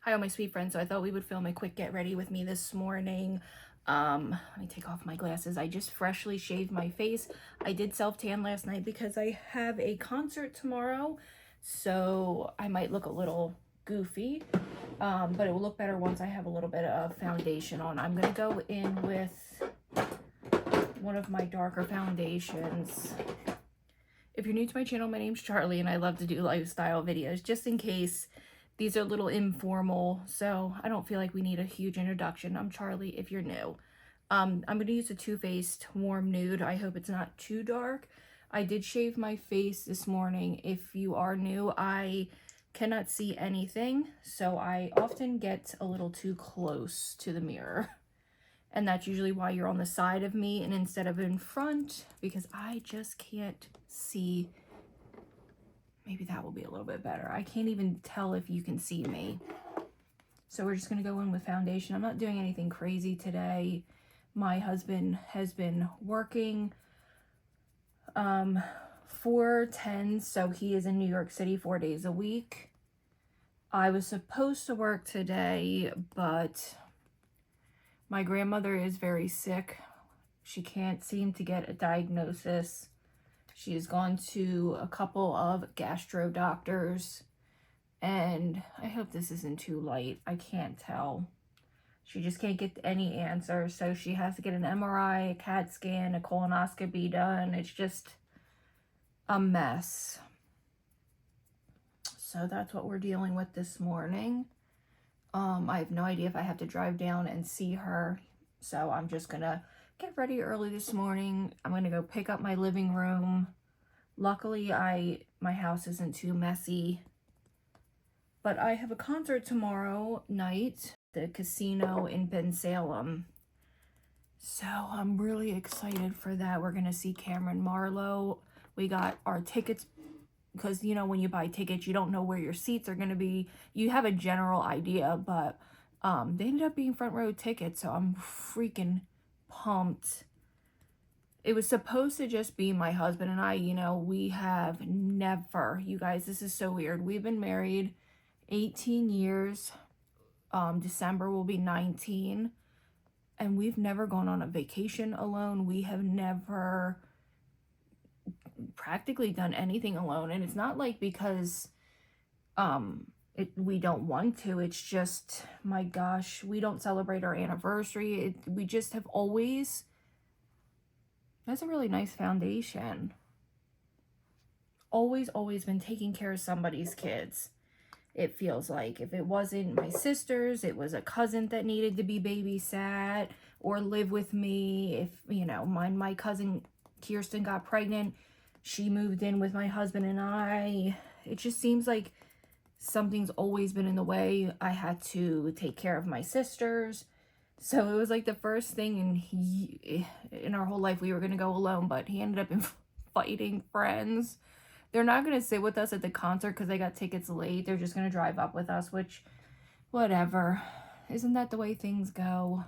Hi all my sweet friends. So I thought we would film a quick get ready with me this morning. Let me take off my glasses. I just freshly shaved my face. I did self-tan last night because I have a concert tomorrow, so I might look a little goofy, but it will look better once I have a little bit of foundation on. I'm gonna go in with one of my darker foundations. If you're new to my channel, my name's Charlie and I love to do lifestyle videos. Just in case these are a little informal, so I don't feel like we need a huge introduction. I'm Charlie if you're new. I'm going to use a Too Faced Warm Nude. I hope it's not too dark. I did shave my face this morning. If you are new, I cannot see anything, so I often get a little too close to the mirror. And that's usually why you're on the side of me and instead of in front, because I just can't see. Maybe that will be a little bit better. I can't even tell if you can see me. So we're just going to go in with foundation. I'm not doing anything crazy today. My husband has been working 4/10, so he is in New York City 4 days a week. I was supposed to work today, but my grandmother is very sick. She can't seem to get a diagnosis. She has gone to a couple of gastro doctors, and I hope this isn't too light. I can't tell. She just can't get any answers, so she has to get an MRI, a CAT scan, a colonoscopy done. It's just a mess. So that's what we're dealing with this morning. I have no idea if I have to drive down and see her, so I'm just gonna get ready early this morning. I'm gonna go pick up my living room. Luckily, my house isn't too messy. But I have a concert tomorrow night, the casino in Bensalem. So I'm really excited for that. We're gonna see Cameron Marlowe. We got our tickets because, you know, when you buy tickets, you don't know where your seats are gonna be. You have a general idea, but they ended up being front row tickets, so I'm freaking pumped. It was supposed to just be my husband and I. You know, we have never, you guys, this is so weird. We've been married 18 years. December will be 19. And we've never gone on a vacation alone. We have never practically done anything alone. And it's not like because we don't want to. It's just, my gosh, we don't celebrate our anniversary. We just have always... That's a really nice foundation. Always been taking care of somebody's kids. It feels like if it wasn't my sister's, it was a cousin that needed to be babysat or live with me. If, you know, my cousin Kirsten got pregnant, she moved in with my husband and I. It just seems like something's always been in the way. I had to take care of my sisters. So it was like the first thing in our whole life we were going to go alone, but he ended up inviting friends. They're not going to sit with us at the concert because they got tickets late. They're just going to drive up with us, which, whatever. Isn't that the way things go?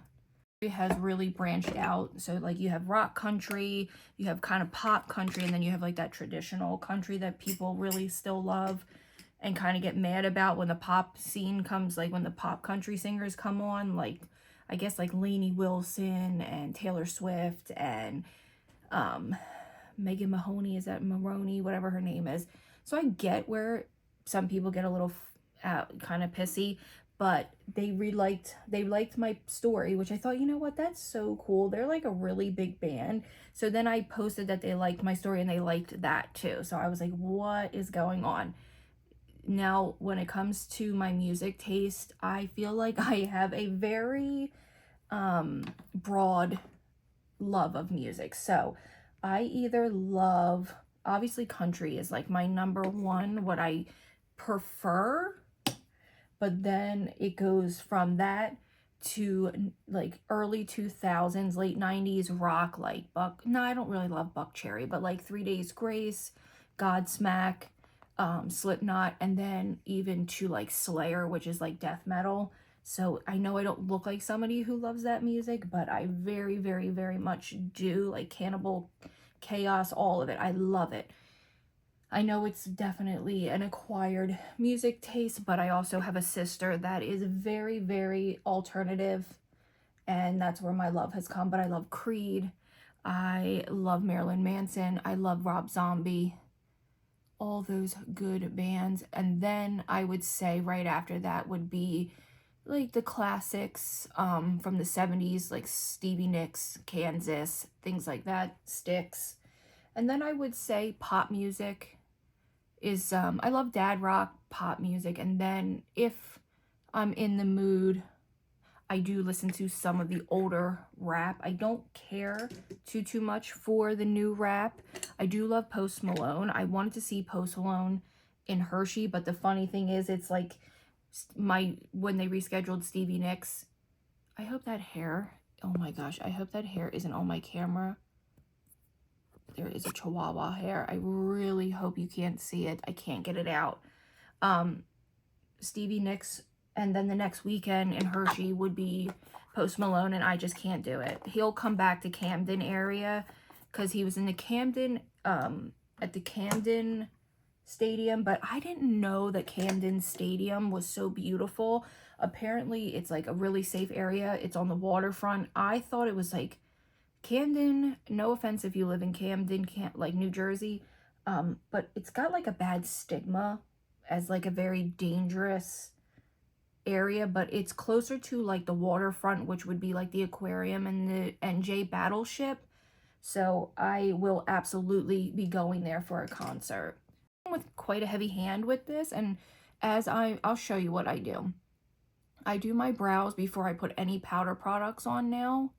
It has really branched out. So, like, you have rock country, you have kind of pop country, and then you have, like, that traditional country that people really still love and kind of get mad about when the pop scene comes, like, when the pop country singers come on, like... I guess like Lainey Wilson and Taylor Swift and Megan Mahoney, is that Maroney, whatever her name is. So I get where some people get a little kind of pissy, but they liked my story, which I thought, you know what, that's so cool. They're like a really big band. So then I posted that they liked my story and they liked that too. So I was like, what is going on? Now, when it comes to my music taste, I feel like I have a very broad love of music. So I either love, obviously country is like my number one, what I prefer, but then it goes from that to like early 2000s, late 90s rock, like no, I don't really love Buck Cherry, but like 3 Days Grace, Godsmack, Slipknot, and then even to like Slayer, which is like death metal. So I know I don't look like somebody who loves that music, but I very, very, very much do. Like Cannibal Chaos, all of it. I love it. I know it's definitely an acquired music taste, but I also have a sister that is very, very alternative, and that's where my love has come. But I love Creed. I love Marilyn Manson. I love Rob Zombie. All those good bands. And then I would say right after that would be like the classics from the 70s, like Stevie Nicks, Kansas, things like that, Styx. And then I would say pop music is I love dad rock, pop music, and then if I'm in the mood, I do listen to some of the older rap. I don't care too much for the new rap. I do love Post Malone. I wanted to see Post Malone in Hershey, but the funny thing is, it's like when they rescheduled Stevie Nicks. I hope that hair, oh my gosh, I hope that hair isn't on my camera. There is a chihuahua hair. I really hope you can't see it. I can't get it out. Stevie Nicks, and then the next weekend in Hershey would be Post Malone, and I just can't do it. He'll come back to Camden area because he was in the Camden, at the Camden Stadium, but I didn't know that Camden Stadium was so beautiful. Apparently, it's like a really safe area. It's on the waterfront. I thought it was like Camden, no offense if you live in Camden, like New Jersey, but it's got like a bad stigma as like a very dangerous area, but it's closer to like the waterfront, which would be like the aquarium and the NJ Battleship. So I will absolutely be going there for a concert. With quite a heavy hand with this, and I'll show you what I do. I do my brows before I put any powder products on now.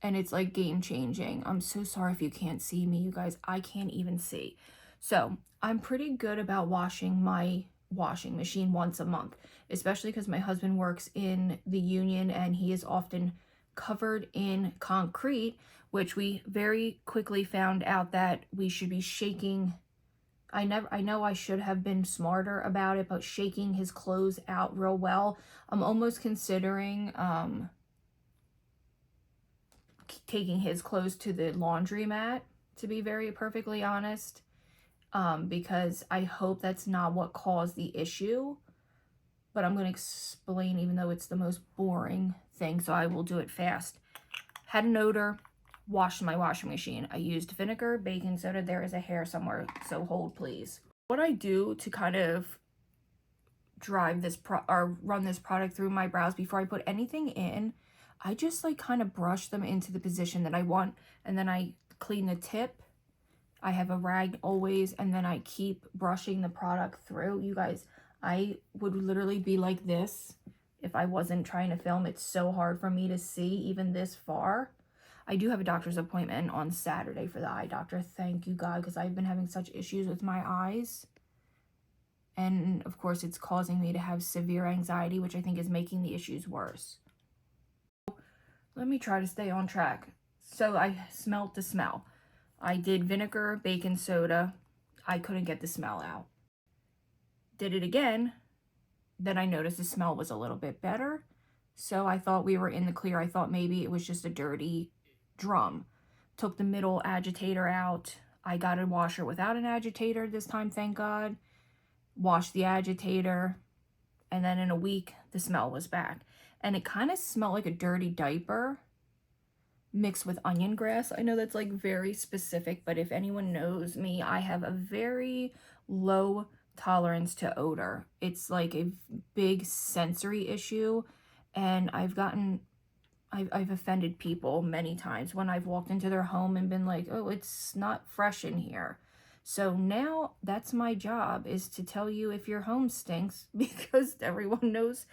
And it's like game changing. I'm so sorry if you can't see me, you guys. I can't even see. So I'm pretty good about washing my washing machine once a month, especially because my husband works in the union and he is often covered in concrete, which we very quickly found out that we should be shaking. I know I should have been smarter about it, but shaking his clothes out real well. I'm almost considering taking his clothes to the laundromat, to be very perfectly honest, because I hope that's not what caused the issue, but I'm going to explain, even though it's the most boring thing, so I will do it fast. Had an odor, washed my washing machine. I used vinegar, baking soda. There is a hair somewhere, so hold please. What I do to kind of drive this run this product through my brows before I put anything in, I just like kind of brush them into the position that I want, and then I clean the tip. I have a rag always, and then I keep brushing the product through. You guys, I would literally be like this if I wasn't trying to film. It's so hard for me to see even this far. I do have a doctor's appointment on Saturday for the eye doctor. Thank you, God, because I've been having such issues with my eyes. And of course, it's causing me to have severe anxiety, which I think is making the issues worse. Let me try to stay on track. So I smelt the smell. I did vinegar, baking soda. I couldn't get the smell out. Did it again. Then I noticed the smell was a little bit better. So I thought we were in the clear. I thought maybe it was just a dirty drum. Took the middle agitator out. I got a washer without an agitator this time, thank God. Washed the agitator. And then in a week, the smell was back. And it kind of smelled like a dirty diaper mixed with onion grass. I know that's like very specific, but if anyone knows me, I have a very low tolerance to odor. It's like a big sensory issue, and I've offended people many times when I've walked into their home and been like, oh, it's not fresh in here. So now that's my job, is to tell you if your home stinks, because everyone knows.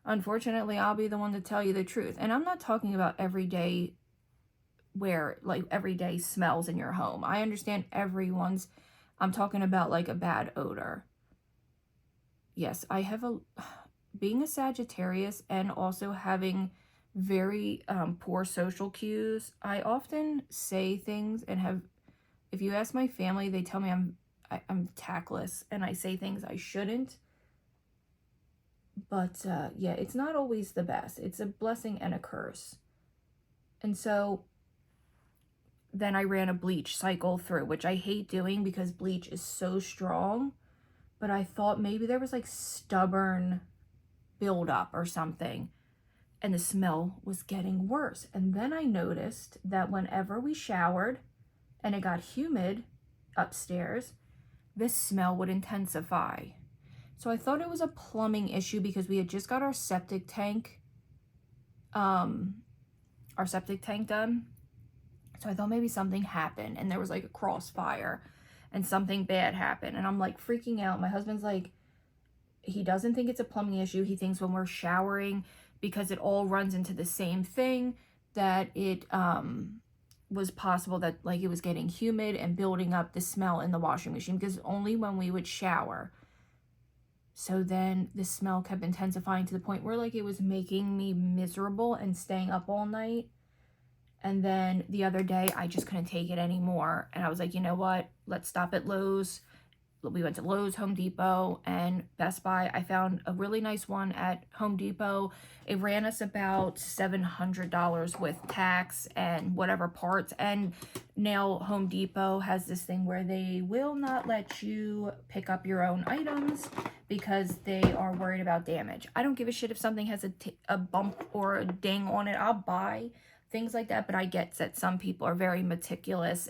Unfortunately, I'll be the one to tell you the truth. And I'm not talking about everyday smells in your home. I understand I'm talking about like a bad odor. Yes, I have being a Sagittarius and also having very poor social cues, I often say things and if you ask my family, they tell me I'm tactless and I say things I shouldn't. But yeah, it's not always the best. It's a blessing and a curse. And so then I ran a bleach cycle through, which I hate doing because bleach is so strong. But I thought maybe there was like stubborn buildup or something, and the smell was getting worse. And then I noticed that whenever we showered and it got humid upstairs, this smell would intensify. So I thought it was a plumbing issue because we had just got our septic tank done. So I thought maybe something happened and there was like a crossfire and something bad happened. And I'm like freaking out. My husband's like, he doesn't think it's a plumbing issue. He thinks when we're showering, because it all runs into the same thing, that it was possible that like it was getting humid and building up the smell in the washing machine, because only when we would shower. So then the smell kept intensifying to the point where like it was making me miserable and staying up all night. And then the other day, I just couldn't take it anymore. And I was like, you know what? Let's stop at Lowe's. We went to Lowe's, Home Depot, and Best Buy. I found a really nice one at Home Depot. It ran us about $700 with tax and whatever parts. And now Home Depot has this thing where they will not let you pick up your own items because they are worried about damage. I don't give a shit if something has a bump or a ding on it. I'll buy things like that, but I get that some people are very meticulous,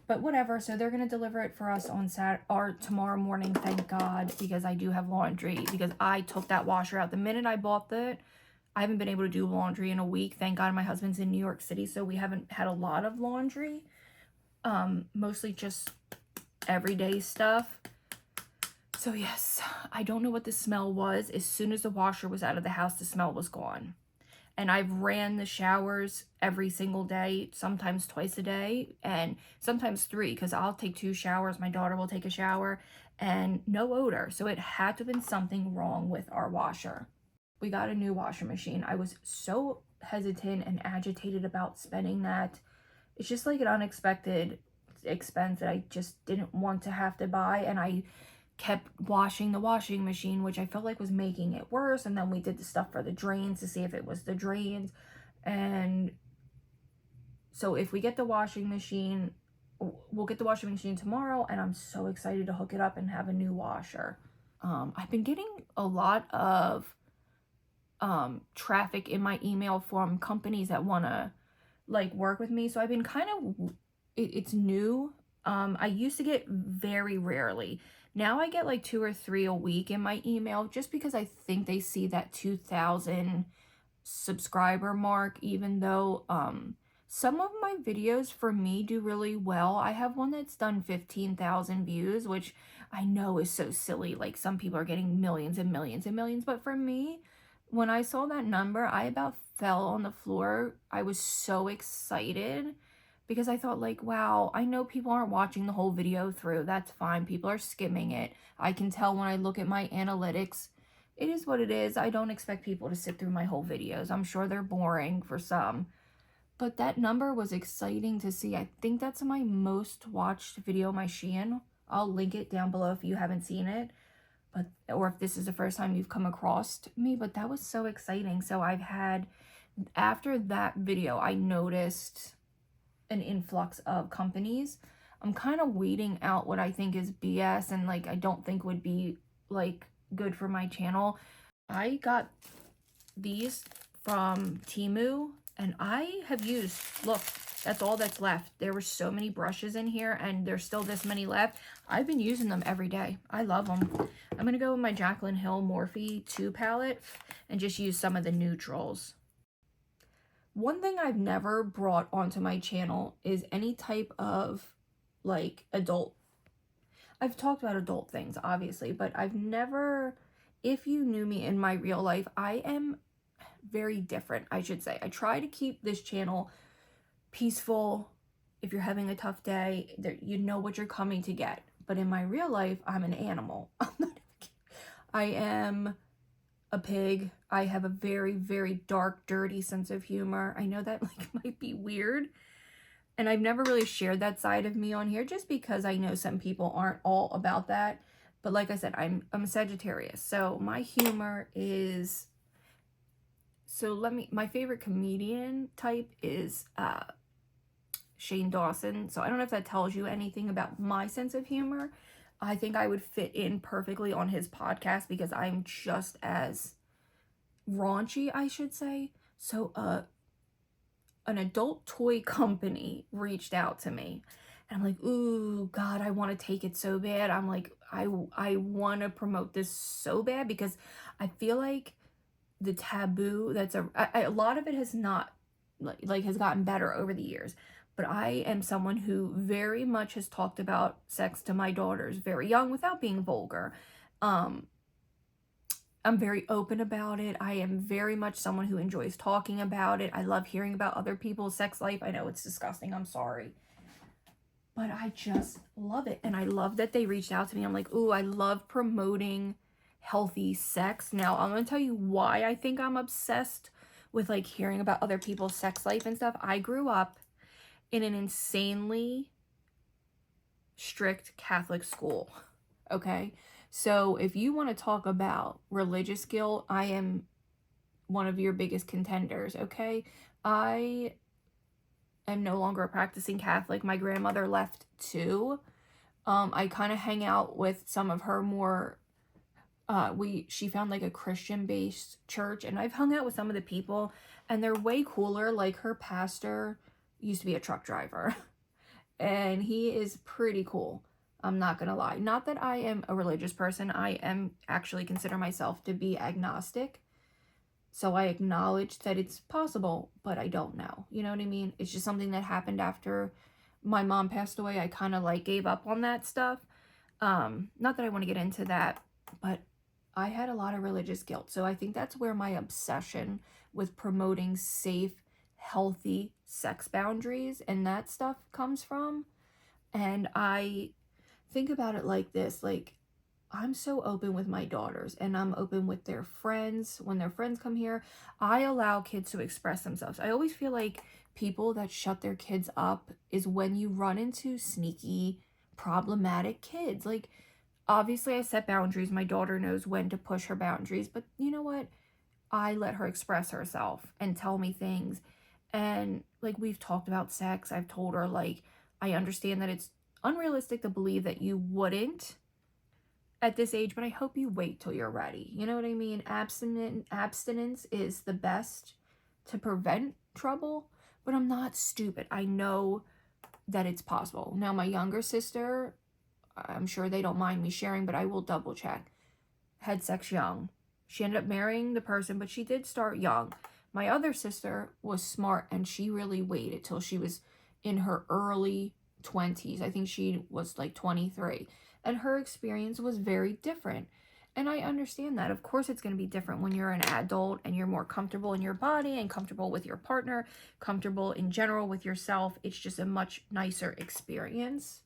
but whatever. So they're going to deliver it for us on tomorrow morning, thank God, because I do have laundry, because I took that washer out the minute I bought it. I haven't been able to do laundry in a week. Thank God my husband's in New York City, so we haven't had a lot of laundry. Mostly just everyday stuff. So yes, I don't know what the smell was. As soon as the washer was out of the house, the smell was gone. And I've ran the showers every single day, sometimes twice a day, and sometimes 3, because I'll take 2 showers. My daughter will take a shower, and no odor. So it had to have been something wrong with our washer. We got a new washing machine. I was so hesitant and agitated about spending that. It's just like an unexpected expense that I just didn't want to have to buy, and I kept washing the washing machine, which I felt like was making it worse. And then we did the stuff for the drains to see if it was the drains. And so if we get the washing machine, we'll get the washing machine tomorrow, and I'm so excited to hook it up and have a new washer. I've been getting a lot of traffic in my email from companies that want to like work with me. So I've been kind of, it's new. I used to get very rarely. Now I get like 2 or 3 a week in my email, just because I think they see that 2,000 subscriber mark, even though some of my videos for me do really well. I have one that's done 15,000 views, which I know is so silly. Like some people are getting millions and millions and millions, but for me, when I saw that number, I about fell on the floor. I was so excited, because I thought like, wow, I know people aren't watching the whole video through. That's fine. People are skimming it. I can tell when I look at my analytics. It is what it is. I don't expect people to sit through my whole videos. I'm sure they're boring for some. But that number was exciting to see. I think that's my most watched video on my Shein. I'll link it down below if you haven't seen it. Or if this is the first time you've come across me. But that was so exciting. So I've had, after that video, I noticed an influx of companies. I'm kind of weeding out what I think is BS and like I don't think would be like good for my channel. I got these from Temu, and I have used, look, that's all that's left. There were so many brushes in here, and there's still this many left. I've been using them every day. I love them. I'm going to go with my Jaclyn Hill Morphe 2 palette and just use some of the neutrals. One thing I've never brought onto my channel is any type of like adult. I've talked about adult things, obviously, but I've never, if you knew me in my real life, I am very different, I should say. I try to keep this channel peaceful. If you're having a tough day, you know what you're coming to get. But in my real life, I'm an animal. I am a pig. I have a very, very dark, dirty sense of humor. I know that like might be weird. And I've never really shared that side of me on here, just because I know some people aren't all about that. But like I said, I'm a Sagittarius. So my humor is, my favorite comedian type is Shane Dawson. So I don't know if that tells you anything about my sense of humor. I think I would fit in perfectly on his podcast because I'm just as raunchy, I should say. So an adult toy company reached out to me. And I'm like, ooh, God, I want to take it so bad. I'm like, I want to promote this so bad because I feel like the taboo that's a lot of it has not like has gotten better over the years, but I am someone who very much has talked about sex to my daughters very young without being vulgar. um I'm very open about it. I am very much someone who enjoys talking about it. I love hearing about other people's sex life. I know it's disgusting, I'm sorry, but I just love it. And I love that they reached out to me. I'm like, ooh, I love promoting healthy sex. Now, I'm going to tell you why I think I'm obsessed with like hearing about other people's sex life and stuff. I grew up in an insanely strict Catholic school. Okay. So if you want to talk about religious guilt, I am one of your biggest contenders. Okay. I am no longer a practicing Catholic. My grandmother left too. I kind of hang out with some of her more she found like a Christian based church, and I've hung out with some of the people and they're way cooler. Like her pastor used to be a truck driver and he is pretty cool. I'm not gonna lie. Not that I am a religious person. I am actually consider myself to be agnostic. So I acknowledge that it's possible, but I don't know. You know what I mean? It's just something that happened after my mom passed away. I kind of like gave up on that stuff. Not that I want to get into that, but I had a lot of religious guilt. So I think that's where my obsession with promoting safe, healthy sex boundaries and that stuff comes from. And I think about it like this, like I'm so open with my daughters and I'm open with their friends. When their friends come here, I allow kids to express themselves. I always feel like people that shut their kids up is when you run into sneaky, problematic kids. Like, obviously, I set boundaries. My daughter knows when to push her boundaries, but you know what? I let her express herself and tell me things. And like, we've talked about sex. I've told her, like, I understand that it's unrealistic to believe that you wouldn't at this age, but I hope you wait till you're ready. You know what I mean? Abstinence is the best to prevent trouble, but I'm not stupid. I know that it's possible. Now, my younger sister, I'm sure they don't mind me sharing, but I will double check, had sex young. She ended up marrying the person, but she did start young. My other sister was smart and she really waited till she was in her early 20s. I think she was like 23. And her experience was very different. And I understand that. Of course, it's going to be different when you're an adult and you're more comfortable in your body and comfortable with your partner, comfortable in general with yourself. It's just a much nicer experience.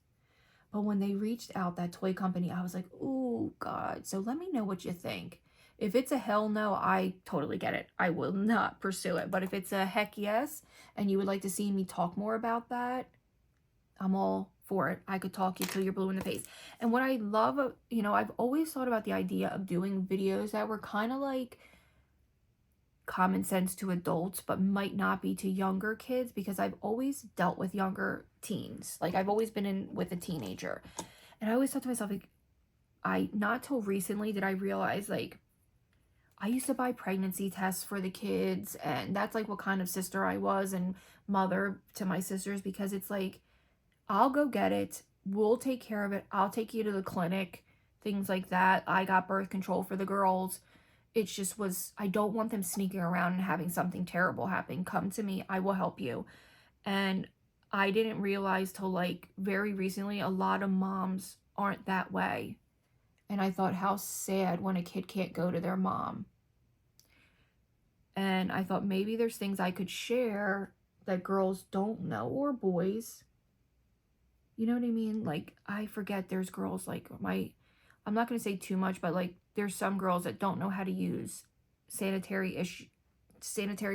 But when they reached out, that toy company, I was like, ooh, God. So let me know what you think. If it's a hell no, I totally get it. I will not pursue it. But if it's a heck yes, and you would like to see me talk more about that, I'm all for it. I could talk you till you're blue in the face. And what I love, I've always thought about the idea of doing videos that were kind of like common sense to adults, but might not be to younger kids, because I've always dealt with younger teens. Like, I've always been in with a teenager. And I always thought to myself, like, not till recently did I realize, like, I used to buy pregnancy tests for the kids, and that's like what kind of sister I was and mother to my sisters, because it's like, I'll go get it. We'll take care of it. I'll take you to the clinic, things like that. I got birth control for the girls. It just was, I don't want them sneaking around and having something terrible happen. Come to me. I will help you. And I didn't realize till like very recently, a lot of moms aren't that way. And I thought, how sad when a kid can't go to their mom. And I thought maybe there's things I could share that girls don't know, or boys. You know what I mean? Like, I forget there's girls like I'm not going to say too much, but like there's some girls that don't know how to use sanitary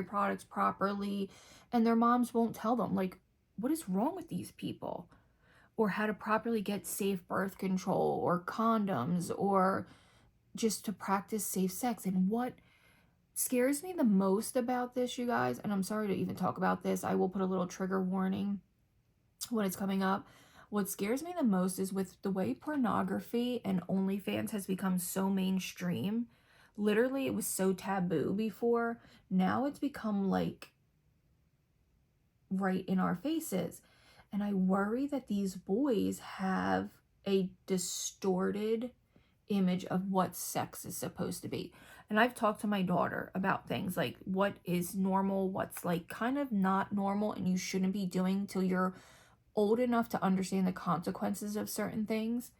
products properly, and their moms won't tell them, like, what is wrong with these people, or how to properly get safe birth control or condoms, or just to practice safe sex. And what scares me the most about this, you guys, and I'm sorry to even talk about this, I will put a little trigger warning. when it's coming up. What scares me the most is with the way pornography and OnlyFans has become so mainstream. Literally, it was so taboo before. Now it's become like right in our faces. And I worry that these boys have a distorted image of what sex is supposed to be. And I've talked to my daughter about things like what is normal, what's like kind of not normal, and you shouldn't be doing till you're old enough to understand the consequences of certain things.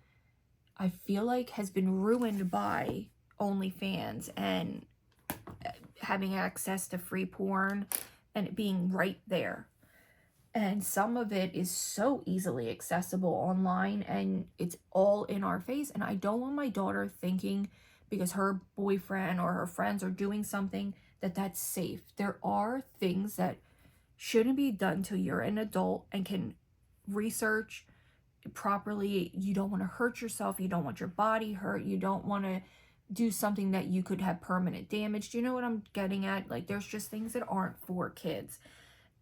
I feel like has been ruined by OnlyFans and having access to free porn and it being right there. And some of it is so easily accessible online and it's all in our face. And I don't want my daughter thinking because her boyfriend or her friends are doing something that that's safe. There are things that shouldn't be done till you're an adult and can research properly. You don't want to hurt yourself. You don't want your body hurt. You don't want to do something that you could have permanent damage. Do you know what I'm getting at? Like, there's just things that aren't for kids.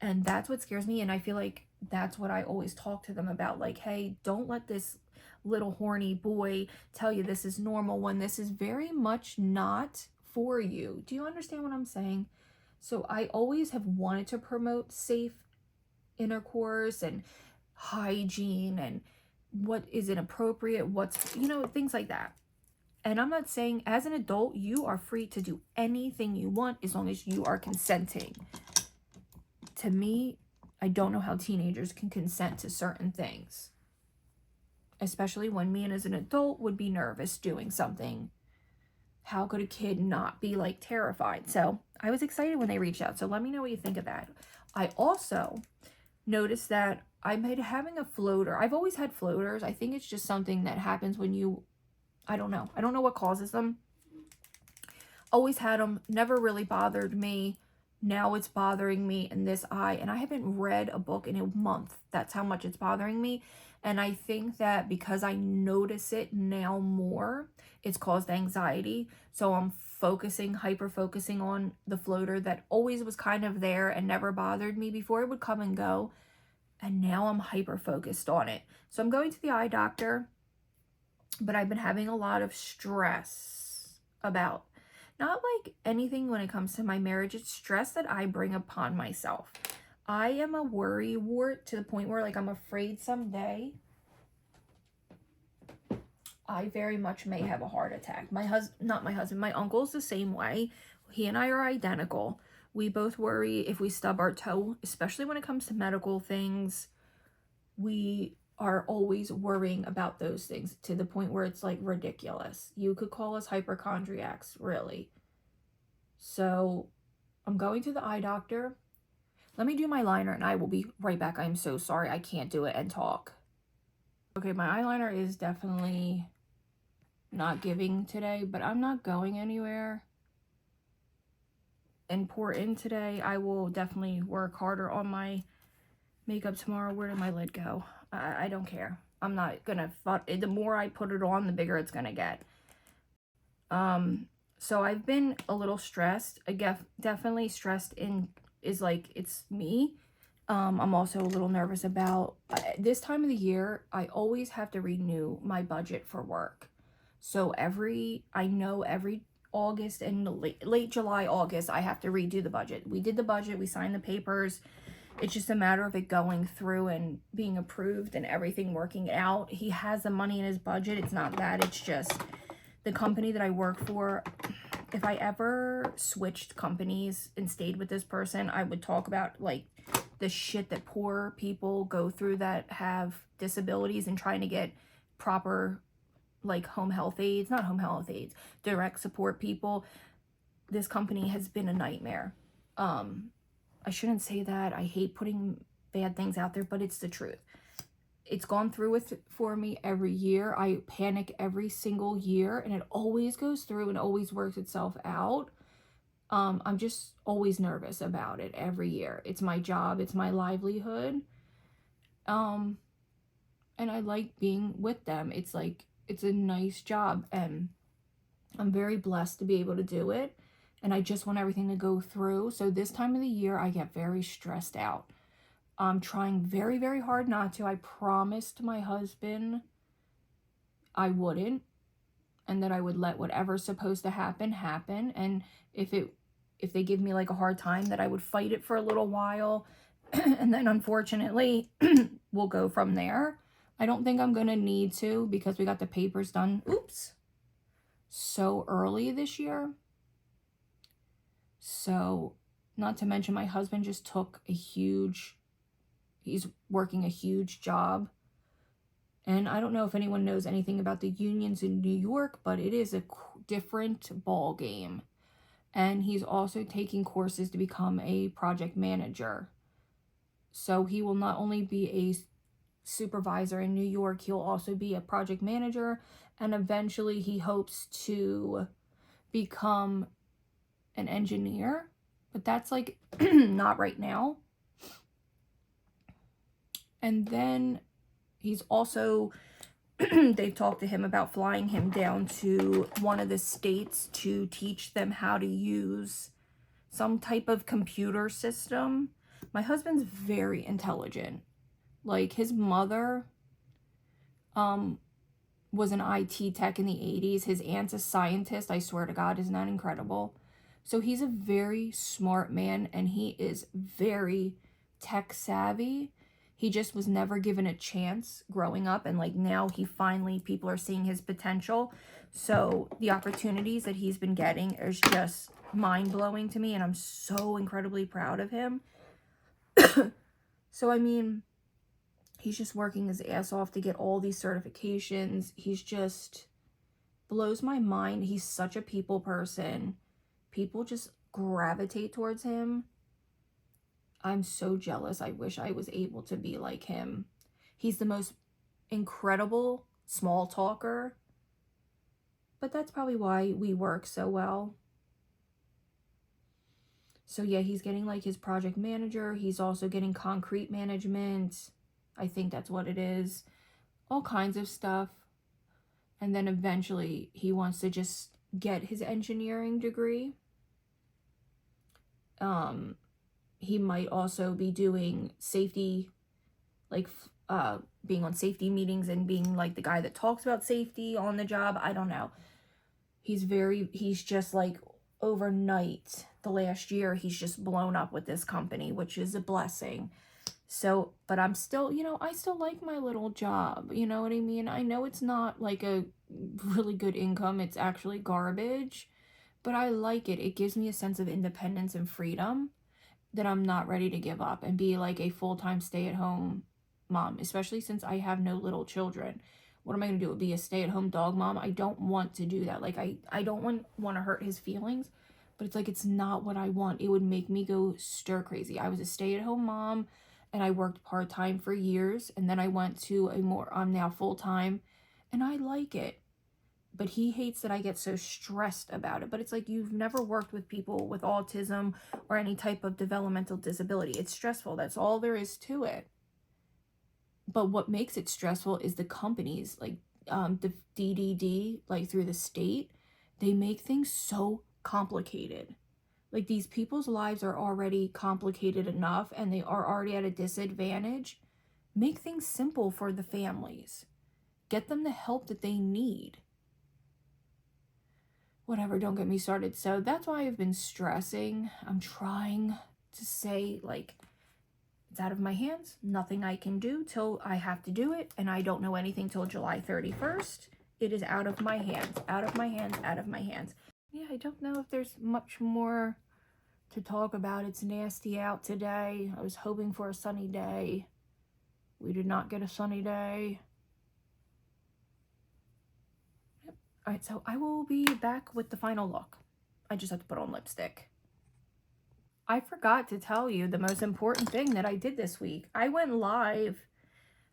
And that's what scares me. And I feel like that's what I always talk to them about. Like, hey, don't let this little horny boy tell you this is normal when this is very much not for you. Do you understand what I'm saying? So I always have wanted to promote safe intercourse and hygiene and what is inappropriate, what's, you know, things like that. And I'm not saying as an adult, you are free to do anything you want as long as you are consenting. To me, I don't know how teenagers can consent to certain things. Especially when me and as an adult would be nervous doing something. How could a kid not be like terrified? So I was excited when they reached out. So let me know what you think of that. I also noticed that I'm having a floater. I've always had floaters. I think it's just something that happens when you, I don't know what causes them. Always had them, never really bothered me. Now it's bothering me in this eye, and I haven't read a book in a month. That's how much it's bothering me. And I think that because I notice it now more, it's caused anxiety. So I'm hyper focusing on the floater that always was kind of there and never bothered me before. It would come and go. And now I'm hyper focused on it. So I'm going to the eye doctor, but I've been having a lot of stress about not like anything when it comes to my marriage. It's stress that I bring upon myself. I am a worry wart to the point where like I'm afraid someday I very much may have a heart attack. My uncle's the same way. He and I are identical. We both worry if we stub our toe, especially when it comes to medical things. We are always worrying about those things to the point where it's like ridiculous. You could call us hypochondriacs, really. So I'm going to the eye doctor. Let me do my liner and I will be right back. I'm so sorry I can't do it and talk. Okay, my eyeliner is definitely not giving today, but I'm not going anywhere important today. I will definitely work harder on my makeup tomorrow. Where did my lid go? I don't care. I'm not gonna, the more I put it on, the bigger it's gonna get. So I've been a little stressed. Definitely stressed is like, it's me. I'm also a little nervous about this time of the year. I always have to renew my budget for work. So I know every August and late July, August, I have to redo the budget. We did the budget, we signed the papers. It's just a matter of it going through and being approved and everything working out. He has the money in his budget. It's not that. It's just the company that I work for. If I ever switched companies and stayed with this person, I would talk about like the shit that poor people go through that have disabilities and trying to get proper like home health aides, not home health aides, direct support people. This company has been a nightmare. I shouldn't say that. I hate putting bad things out there, but it's the truth. It's gone through for me every year. I panic every single year, and it always goes through and always works itself out. I'm just always nervous about it every year. It's my job. It's my livelihood. And I like being with them. It's like, it's a nice job, and I'm very blessed to be able to do it. And I just want everything to go through. So this time of the year, I get very stressed out. I'm trying very, very hard not to. I promised my husband I wouldn't, and that I would let whatever's supposed to happen happen. And if they give me like a hard time, that I would fight it for a little while, and then unfortunately we'll go from there. I don't think I'm gonna need to, because we got the papers done, oops, so early this year. So, not to mention my husband just took he's working a huge job. And I don't know if anyone knows anything about the unions in New York, but it is a different ball game. And he's also taking courses to become a project manager. So he will not only be a supervisor in New York, he'll also be a project manager. And eventually he hopes to become an engineer. But that's like not right now. And then he's also, they've talked to him about flying him down to one of the states to teach them how to use some type of computer system. My husband's very intelligent. Like, his mother was an IT tech in the 80s. His aunt's a scientist. I swear to God, isn't that incredible? So he's a very smart man, and he is very tech savvy. He just was never given a chance growing up, and like now people are seeing his potential. So the opportunities that he's been getting is just mind-blowing to me, and I'm so incredibly proud of him. So I mean, he's just working his ass off to get all these certifications. He's just blows my mind. He's such a people person. People just gravitate towards him. I'm so jealous. I wish I was able to be like him. He's the most incredible small talker. But that's probably why we work so well. So yeah, he's getting like his project manager. He's also getting concrete management. I think that's what it is. All kinds of stuff. And then eventually he wants to just get his engineering degree. He might also be doing safety, like being on safety meetings and being like the guy that talks about safety on the job. I don't know. He's just like overnight, the last year, he's just blown up with this company, which is a blessing. So, but I'm still, I still like my little job. You know what I mean? I know it's not like a really good income. It's actually garbage, but I like it. It gives me a sense of independence and freedom that I'm not ready to give up and be like a full-time stay-at-home mom, especially since I have no little children. What am I going to do? Be a stay-at-home dog mom? I don't want to do that. Like, I don't want to hurt his feelings, but it's like, it's not what I want. It would make me go stir crazy. I was a stay-at-home mom, and I worked part-time for years, and then I went to I'm now full-time, and I like it. But he hates that I get so stressed about it. But it's like, you've never worked with people with autism or any type of developmental disability. It's stressful. That's all there is to it. But what makes it stressful is the companies, like the DDD, like through the state, they make things so complicated. Like, these people's lives are already complicated enough, and they are already at a disadvantage. Make things simple for the families. Get them the help that they need. Whatever, don't get me started. So that's why I've been stressing. I'm trying to say, like, it's out of my hands. Nothing I can do till I have to do it. And I don't know anything till July 31st. It is out of my hands. Out of my hands. Out of my hands. Yeah, I don't know if there's much more to talk about. It's nasty out today. I was hoping for a sunny day. We did not get a sunny day. All right, so I will be back with the final look. I just have to put on lipstick. I forgot to tell you the most important thing that I did this week. I went live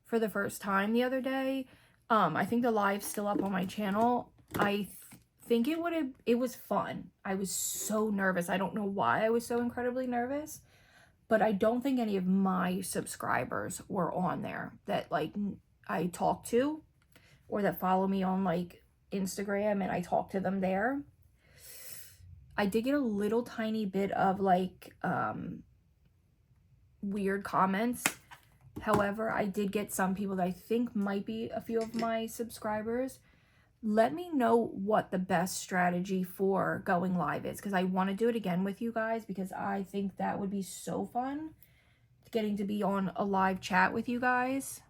for the first time the other day. I think the live's still up on my channel. I think it was fun. I was so nervous. I don't know why I was so incredibly nervous, but I don't think any of my subscribers were on there that like I talk to or that follow me on like Instagram and I talk to them there. I did get a little tiny bit of like weird comments. However, I did get some people that I think might be a few of my subscribers. Let me know what the best strategy for going live is, because I want to do it again with you guys, because I think that would be so fun, getting to be on a live chat with you guys.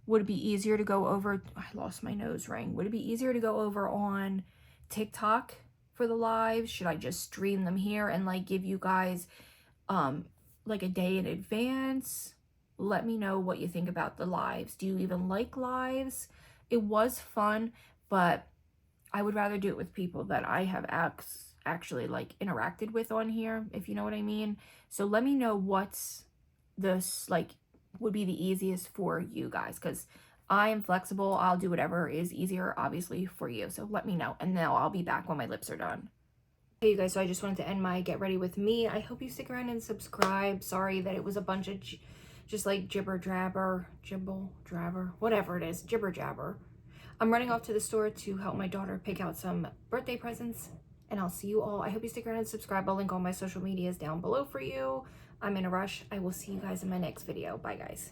Would it be easier to go over, I lost my nose ring. Would it be easier to go over on TikTok for the lives? Should I just stream them here and like give you guys like a day in advance? Let me know what you think about the lives. Do you even like lives? It was fun, but I would rather do it with people that I have actually like interacted with on here, if you know what I mean. So let me know what's this like would be the easiest for you guys, because I am flexible. I'll do whatever is easier, obviously, for you. So let me know, and now I'll be back when my lips are done. Hey, you guys, so I just wanted to end my get ready with me. I hope you stick around and subscribe. Sorry that it was a bunch of just like jibber jabber, whatever it is, jibber jabber. I'm running off to the store to help my daughter pick out some birthday presents, and I'll see you all. I hope you stick around and subscribe. I'll link all my social medias down below for you. I'm in a rush. I will see you guys in my next video. Bye, guys.